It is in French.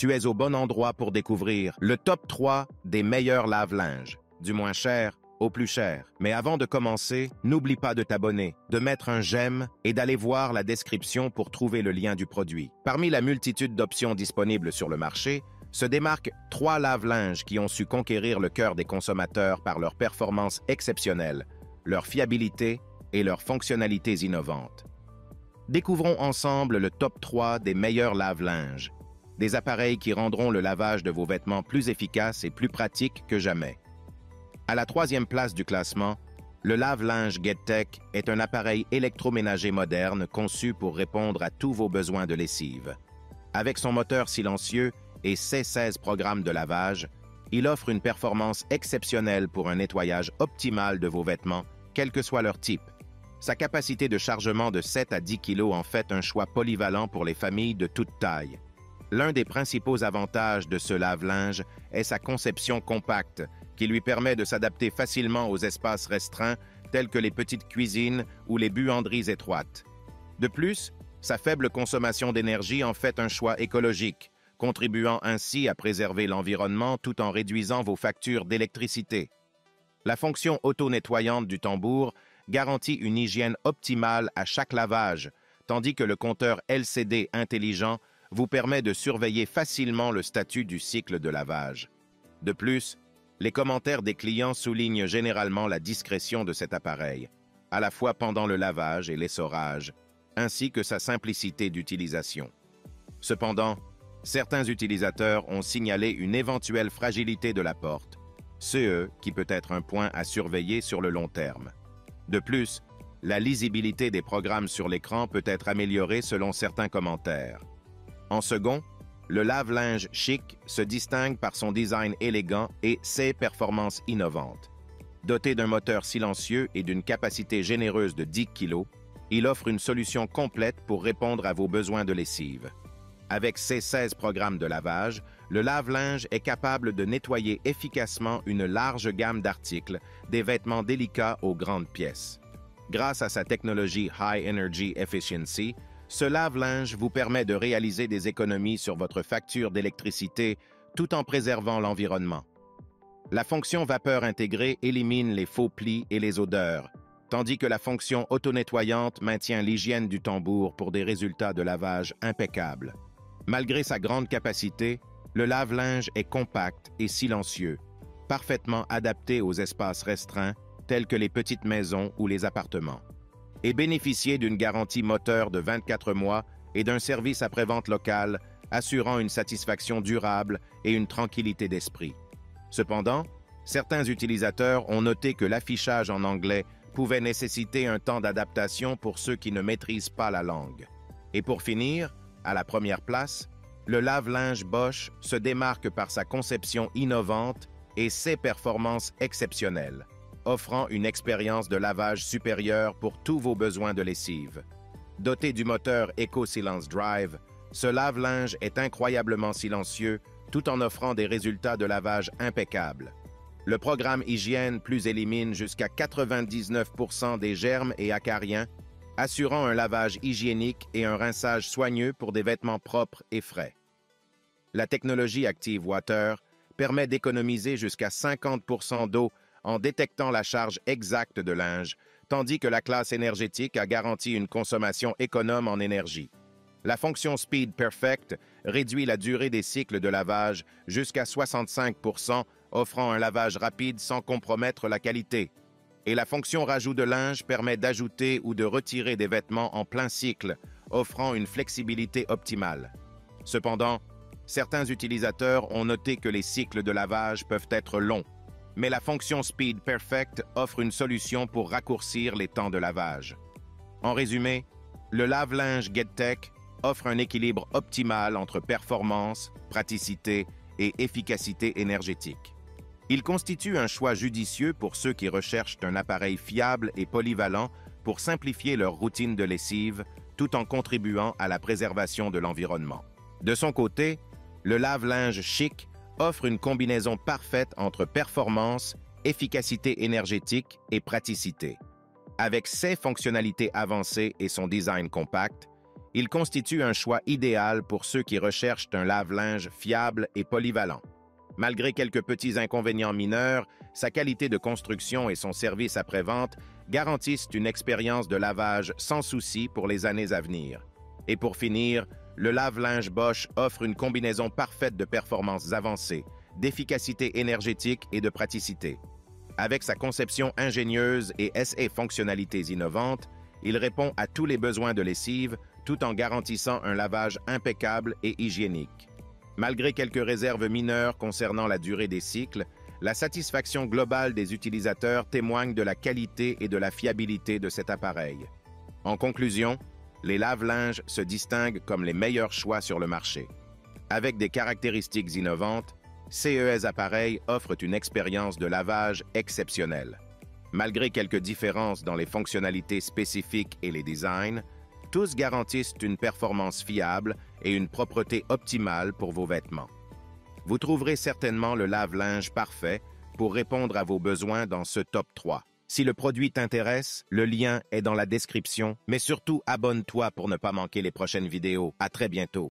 tu es au bon endroit pour découvrir le top 3 des meilleurs lave-linges, du moins cher au plus cher. Mais avant de commencer, n'oublie pas de t'abonner, de mettre un j'aime et d'aller voir la description pour trouver le lien du produit. Parmi la multitude d'options disponibles sur le marché, se démarquent 3 lave-linges qui ont su conquérir le cœur des consommateurs par leur performance exceptionnelle, leur fiabilité et leurs fonctionnalités innovantes. Découvrons ensemble le top 3 des meilleurs lave-linges, des appareils qui rendront le lavage de vos vêtements plus efficace et plus pratique que jamais. À la 3e place du classement, le lave-linge GetTech est un appareil électroménager moderne conçu pour répondre à tous vos besoins de lessive. Avec son moteur silencieux et ses 16 programmes de lavage, il offre une performance exceptionnelle pour un nettoyage optimal de vos vêtements, quel que soit leur type. Sa capacité de chargement de 7 à 10 kg en fait un choix polyvalent pour les familles de toute taille. L'un des principaux avantages de ce lave-linge est sa conception compacte, qui lui permet de s'adapter facilement aux espaces restreints tels que les petites cuisines ou les buanderies étroites. De plus, sa faible consommation d'énergie en fait un choix écologique, contribuant ainsi à préserver l'environnement tout en réduisant vos factures d'électricité. La fonction auto-nettoyante du tambour garantit une hygiène optimale à chaque lavage, tandis que le compteur LCD intelligent vous permet de surveiller facilement le statut du cycle de lavage. De plus, les commentaires des clients soulignent généralement la discrétion de cet appareil, à la fois pendant le lavage et l'essorage, ainsi que sa simplicité d'utilisation. Cependant, certains utilisateurs ont signalé une éventuelle fragilité de la porte, ce qui peut être un point à surveiller sur le long terme. De plus, la lisibilité des programmes sur l'écran peut être améliorée selon certains commentaires. En second, le lave-linge Chic se distingue par son design élégant et ses performances innovantes. Doté d'un moteur silencieux et d'une capacité généreuse de 10 kg, il offre une solution complète pour répondre à vos besoins de lessive. Avec ses 16 programmes de lavage, le lave-linge est capable de nettoyer efficacement une large gamme d'articles, des vêtements délicats aux grandes pièces. Grâce à sa technologie High Energy Efficiency, ce lave-linge vous permet de réaliser des économies sur votre facture d'électricité tout en préservant l'environnement. La fonction vapeur intégrée élimine les faux plis et les odeurs, tandis que la fonction auto-nettoyante maintient l'hygiène du tambour pour des résultats de lavage impeccables. Malgré sa grande capacité, le lave-linge est compact et silencieux, parfaitement adapté aux espaces restreints tels que les petites maisons ou les appartements, et bénéficier d'une garantie moteur de 24 mois et d'un service après-vente local assurant une satisfaction durable et une tranquillité d'esprit. Cependant, certains utilisateurs ont noté que l'affichage en anglais pouvait nécessiter un temps d'adaptation pour ceux qui ne maîtrisent pas la langue. Et pour finir, à la première place, le lave-linge Bosch se démarque par sa conception innovante et ses performances exceptionnelles, offrant une expérience de lavage supérieure pour tous vos besoins de lessive. Doté du moteur EcoSilence Drive, ce lave-linge est incroyablement silencieux tout en offrant des résultats de lavage impeccables. Le programme Hygiène Plus élimine jusqu'à 99% des germes et acariens, assurant un lavage hygiénique et un rinçage soigneux pour des vêtements propres et frais. La technologie Active Water permet d'économiser jusqu'à 50% d'eau en détectant la charge exacte de linge, tandis que la classe énergétique a garanti une consommation économe en énergie. La fonction Speed Perfect réduit la durée des cycles de lavage jusqu'à 65%, offrant un lavage rapide sans compromettre la qualité. Et la fonction Rajout de linge permet d'ajouter ou de retirer des vêtements en plein cycle, offrant une flexibilité optimale. Cependant, certains utilisateurs ont noté que les cycles de lavage peuvent être longs, mais la fonction Speed Perfect offre une solution pour raccourcir les temps de lavage. En résumé, le lave-linge GetTech offre un équilibre optimal entre performance, praticité et efficacité énergétique. Il constitue un choix judicieux pour ceux qui recherchent un appareil fiable et polyvalent pour simplifier leur routine de lessive tout en contribuant à la préservation de l'environnement. De son côté, le lave-linge Chic offre une combinaison parfaite entre performance, efficacité énergétique et praticité. Avec ses fonctionnalités avancées et son design compact, Il constitue un choix idéal pour ceux qui recherchent un lave-linge fiable et polyvalent. Malgré quelques petits inconvénients mineurs, sa qualité de construction et son service après-vente garantissent une expérience de lavage sans souci pour les années à venir. Et pour finir, le lave-linge Bosch offre une combinaison parfaite de performances avancées, d'efficacité énergétique et de praticité. Avec sa conception ingénieuse et ses fonctionnalités innovantes, il répond à tous les besoins de lessive tout en garantissant un lavage impeccable et hygiénique. Malgré quelques réserves mineures concernant la durée des cycles, la satisfaction globale des utilisateurs témoigne de la qualité et de la fiabilité de cet appareil. En conclusion, les lave-linges se distinguent comme les meilleurs choix sur le marché. Avec des caractéristiques innovantes, CES Appareils offrent une expérience de lavage exceptionnelle. Malgré quelques différences dans les fonctionnalités spécifiques et les designs, tous garantissent une performance fiable et une propreté optimale pour vos vêtements. Vous trouverez certainement le lave-linge parfait pour répondre à vos besoins dans ce top 3. Si le produit t'intéresse, le lien est dans la description, mais surtout abonne-toi pour ne pas manquer les prochaines vidéos. À très bientôt.